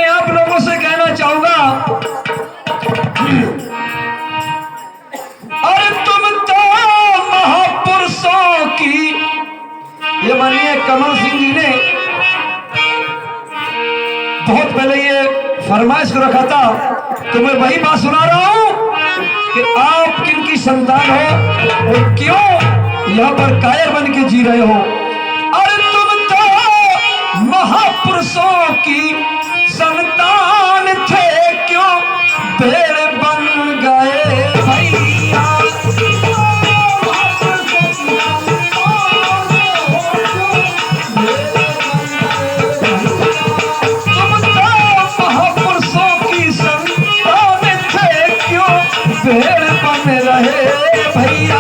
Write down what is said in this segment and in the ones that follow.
मैं आप लोगों से कहना चाहूंगा, अरे तुम तो महापुरुषों की, ये मानिए कमल सिंह जी ने बहुत पहले ये फरमाइश को रखा था, तो मैं वही बात सुना रहा हूं कि आप किनकी संतान हो और क्यों यहां पर कायर बन के जी रहे हो। अरे तुम तो महापुरुषों की संतान थे, क्यों भेड़ बन गए भैया। तुम तो महापुरुषों की संतान थे, क्यों भेड़ बन रहे भैया।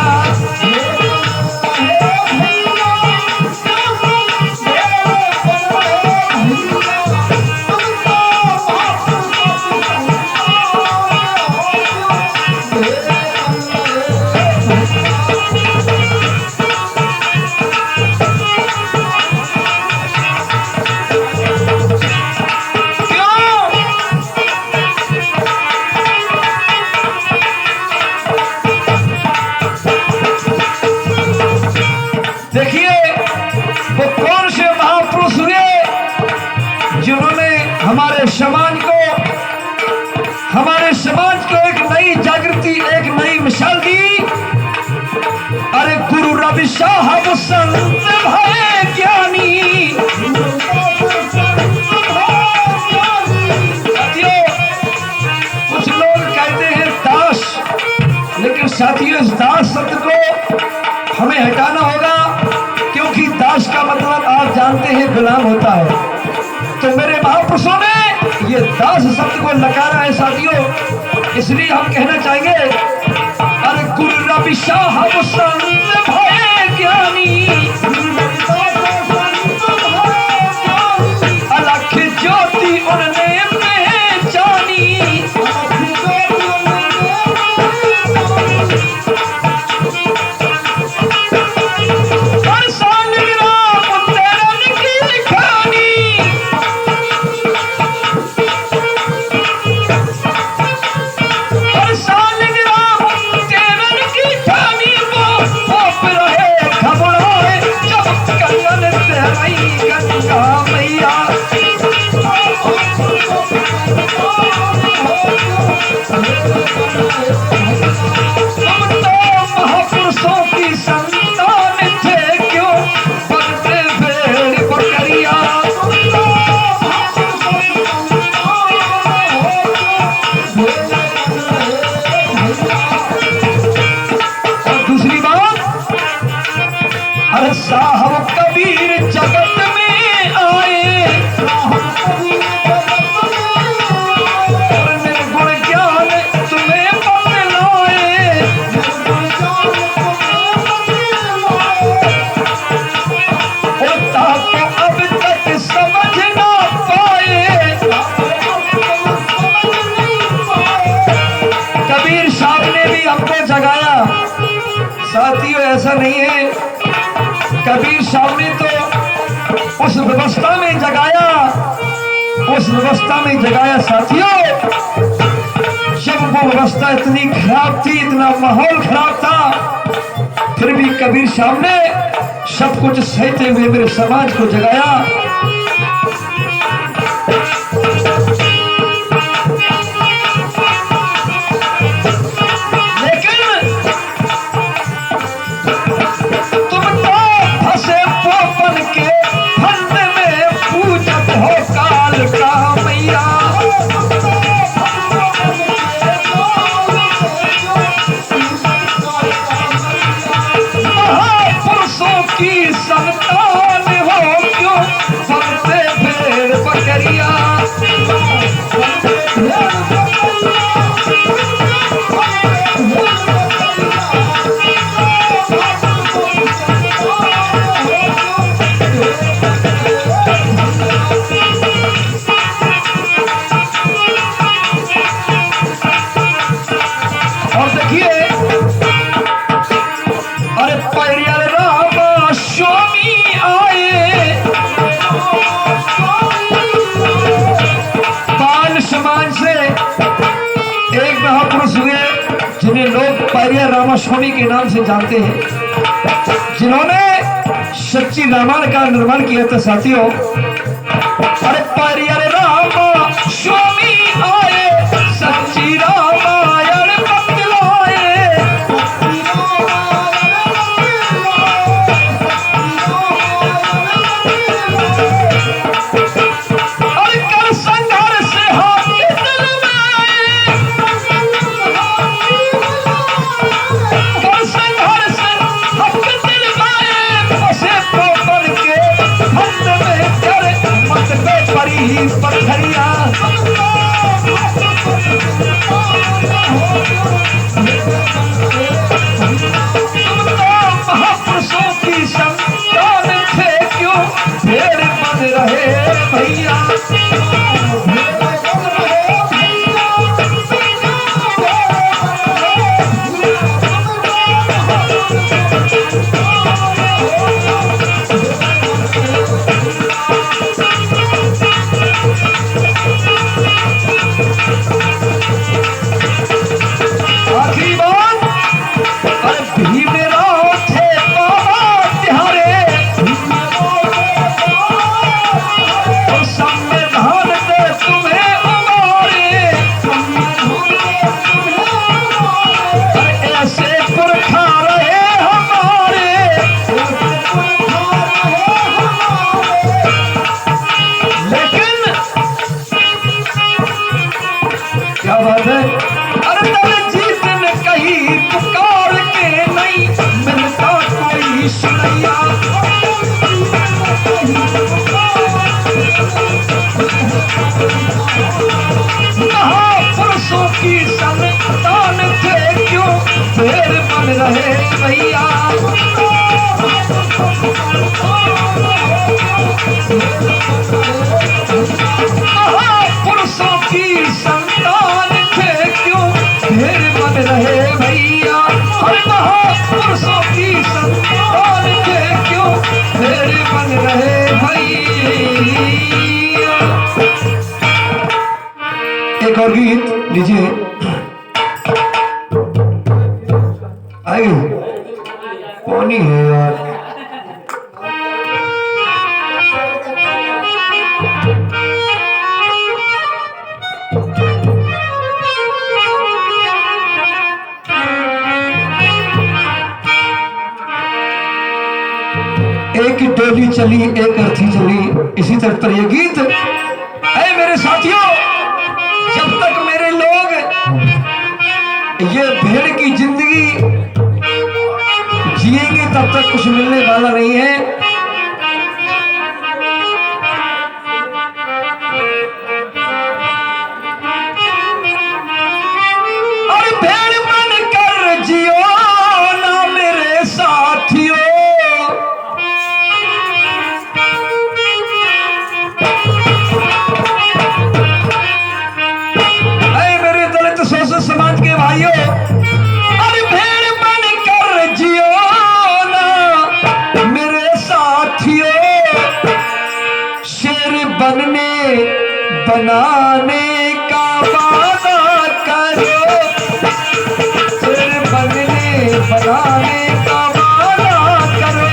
देखिए वो कौन से महापुरुष हुए जिन्होंने हमारे समाज को एक नई जागृति, एक नई मिसाल दी। अरे गुरु रवि साहब संत भये ज्ञानी। साथियों, कुछ लोग कहते हैं दास, लेकिन साथियों इस दास शब्द को हमें हटाना होगा, क्योंकि दास का मतलब आप जानते हैं गुलाम होता है। तो मेरे महापुरुषों ने ये दास शब्द को नकारा है साथियों, इसलिए हम कहना चाहेंगे, अरे गुरु रवि साहब संत भये ज्ञानी, अलख ज्योति उन्होंने पहचानी। महापुरुषों की संतान थे, क्यों बनते भेड़ बकरिया। और दूसरी बात, अरे साहब कबीर जगत में आए, साथियों ऐसा नहीं है। कबीर साहब ने तो उस व्यवस्था में जगाया साथियों, जब वो व्यवस्था इतनी खराब थी, इतना माहौल खराब था, फिर भी कबीर साहब ने सब कुछ सहते हुए मेरे समाज को जगाया। संतान हो, क्यों गोस्वामी के नाम से जानते हैं, जिन्होंने सच्ची रामायण का निर्माण किया था। साथियों, अरे परियर रामा स्वामी आए, सच्ची रामायण बतलाए। अरे कर संघर्ष हाथ के दिल में, कर संघर्ष हाथ के दिल में, बसे तो बन के हद में कर मत पे परी पत्थरिया। महापुरुषों की संतान थे, क्यों भेड़ बन रहे भैया। आखिरी बात, अरे भीमराव थे बाबा तिहारे, और संविधान दे तुम्हें उबारे। अरे ऐसे पुरखा रहे हमारे, लेकिन क्या बात है, अरे तब जीत ने कही पुकार के नहीं मिलता कोई सुनैया। महापुरुषों की संतान थे, क्यों भेड़ बन रहे भैया। महापुरुषों की संतान थे, क्यों भेड़ बन रहे भैया। अरे महापुरुषों की संतान थे, क्यों भेड़ बन रहे भैया। एक और गीत लीजिए, आइए। पानी है यार। एक डोली चली एक अर्थी चली, इसी तरह पर ये गीत है मेरे साथियों। जब तक मेरे लोग ये भेड़ की जिंदगी जिएंगे, तब तक कुछ मिलने वाला नहीं है। और भेड़ बनकर जियो ना मेरे साथियों, समाज के भाइयों, अरे भेड़ बनकर जियो ना मेरे साथियों। शेर बनने बनाने का वादा करो, शेर बनने बनाने का वादा करो।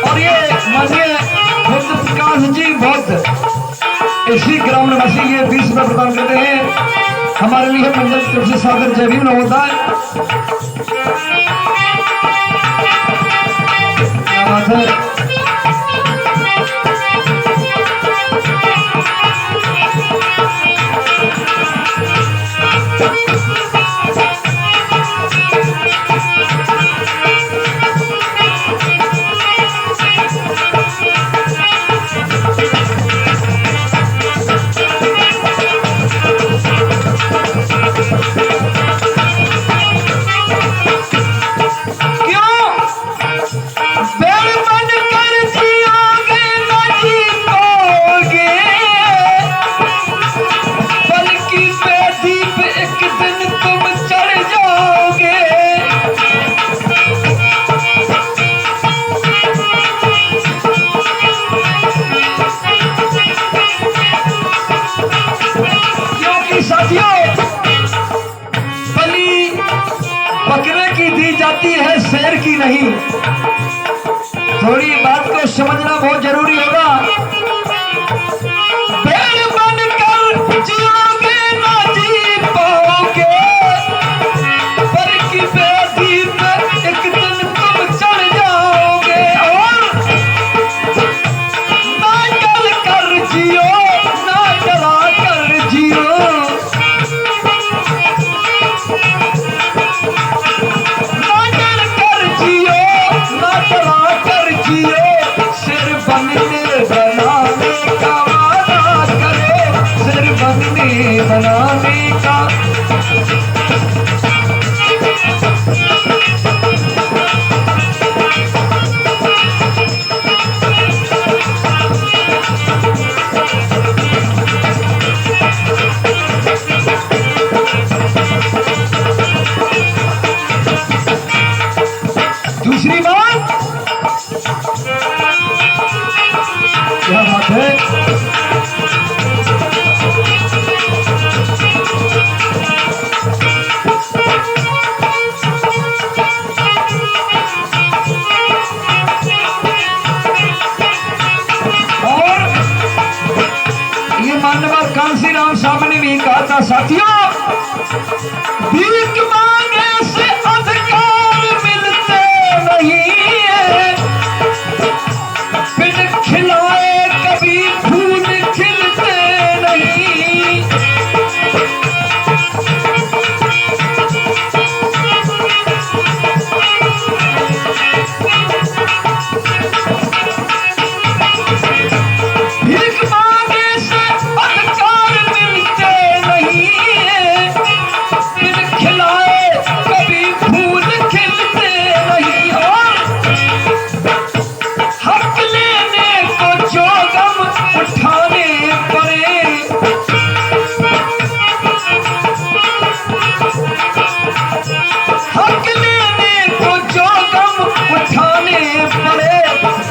और ये माननीय बुद्ध प्रकाश जी बुद्ध इसी ग्राम निवासी ये 20 रुपये प्रदान करते हैं। हमारे लिए मंडल की तरफ से सादर जय भीम होता है। क्या बात है। क्यों? समझना बहुत जरूरी होगा। पेड़ बनकर जियोगे ना जी पाओगे, पर की बेदी पे एक दिन तुम चढ़ जाओगे। और ना डर कर जियो, ना डरा कर जियो, ना डर कर जियो, ना डरा कर जियो। सिर बनने बनाने का वादा करो, सिर बनने बनाने का। दूसरी बात, क्या बात है, और ये मान्यवर कांसी राम साहब ने भी कहा था, साथियों भीख मांगे से अधिकार मिलते नहीं है, बिन खिलाए कभी फूल खिलते नहीं। भीख मांगे से अधिकार मिलते नहीं है, बिन खिलाए कभी फूल खिलते नहीं। और हक लेने को जो गम उठाने पड़े, हक लेने को जो गम उठाने पड़े,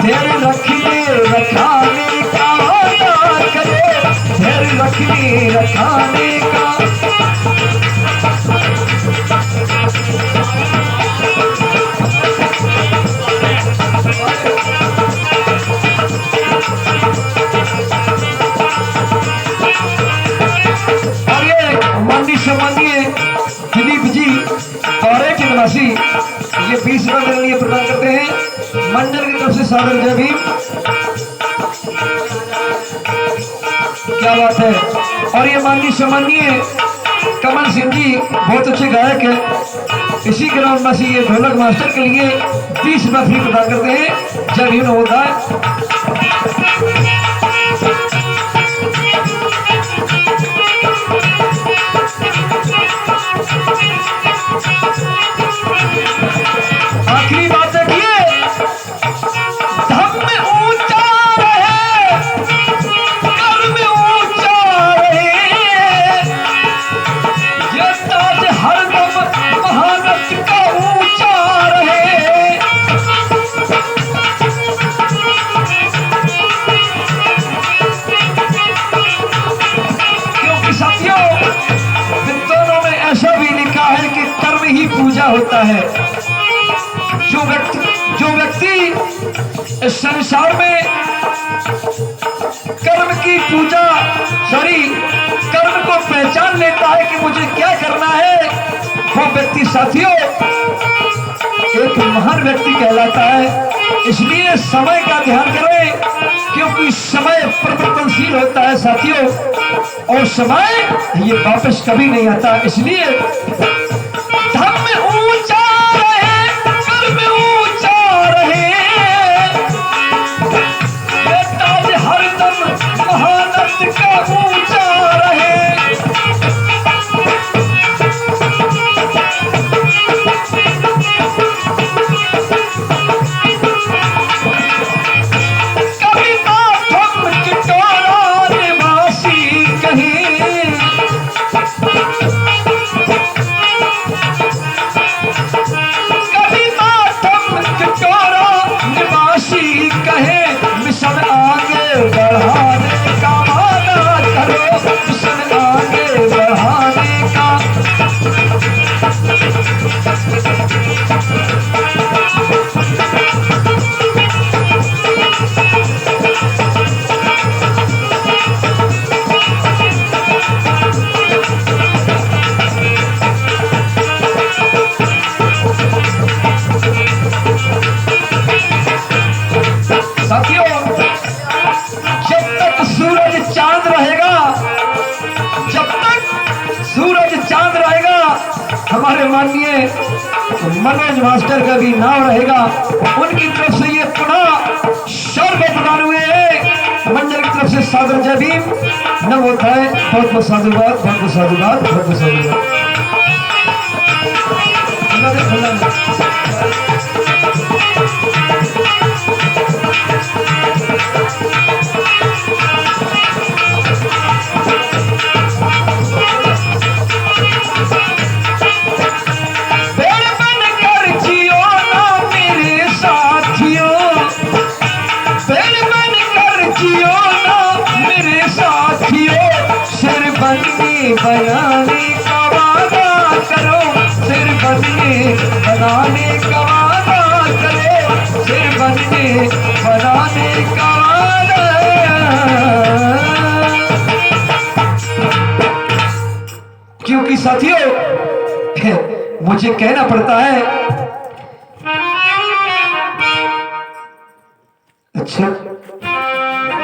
धैर्य रखने रखाने का वादा करे, धैर्य रखने रखाने का। और ये माननीय सम्मानीय दिलीप जी पारे के निवासी ये 20 रुपए मेरे लिए प्रदान करते हैं, मंडल की तरफ से सादर जय भीम। क्या बात है। और ये माननीय सम्मानीय कमल सिंह जी बहुत अच्छे गायक है, इसी ग्राउंड में से ये ढोलक मास्टर के लिए 20 रुपए फ्री प्रदान करते हैं। जय भीम होता है। आखिरी बात देखिए, धम में ऊंचा रहे, कर में ऊंचा रहे, ये ताज हरदम महानत का ऊंचा रहे। क्योंकि साथियों विद्वानों में ऐसा भी लिखा है कि कर्म ही पूजा होता है। जो व्यक्ति इस संसार में कर्म की पूजा कर्म को पहचान लेता है कि मुझे क्या करना है, वो व्यक्ति साथियों एक महान व्यक्ति कहलाता है। इसलिए समय का ध्यान करें, क्योंकि समय परिवर्तनशील होता है साथियों, और समय ये वापस कभी नहीं आता। इसलिए धम में ऊंचा रहे, कर में ऊंचा रहे, ये ताज हरदम महानत का ऊंचा रहे। कभी माथम किटोरा निवासी कहीं, कभी माथम किटोरा निवासी कहे, मिशन आगे बढ़ाने का वादा करो, मिशन आगे बढ़ाने का। साथियों, जब तक सूरज चांद रहेगा, जब तक सूरज चांद रहेगा, हमारे माननीय मनोज मास्टर का भी नाम रहेगा। उनकी तरफ से ये पुनः सर्व प्रदान हुए हैं। मंडल की तरफ से सादर जय भीम, नमोदय, बहुत बहुत साधुवाद, बहुत बहुत साधुवाद, बहुत बहुत साधुवाद। बनाने का वादा करो, सिर बनने बनाने का वादा करो, सिर बनने बनाने का वादा। क्योंकि साथियों, मुझे कहना पड़ता है, अच्छा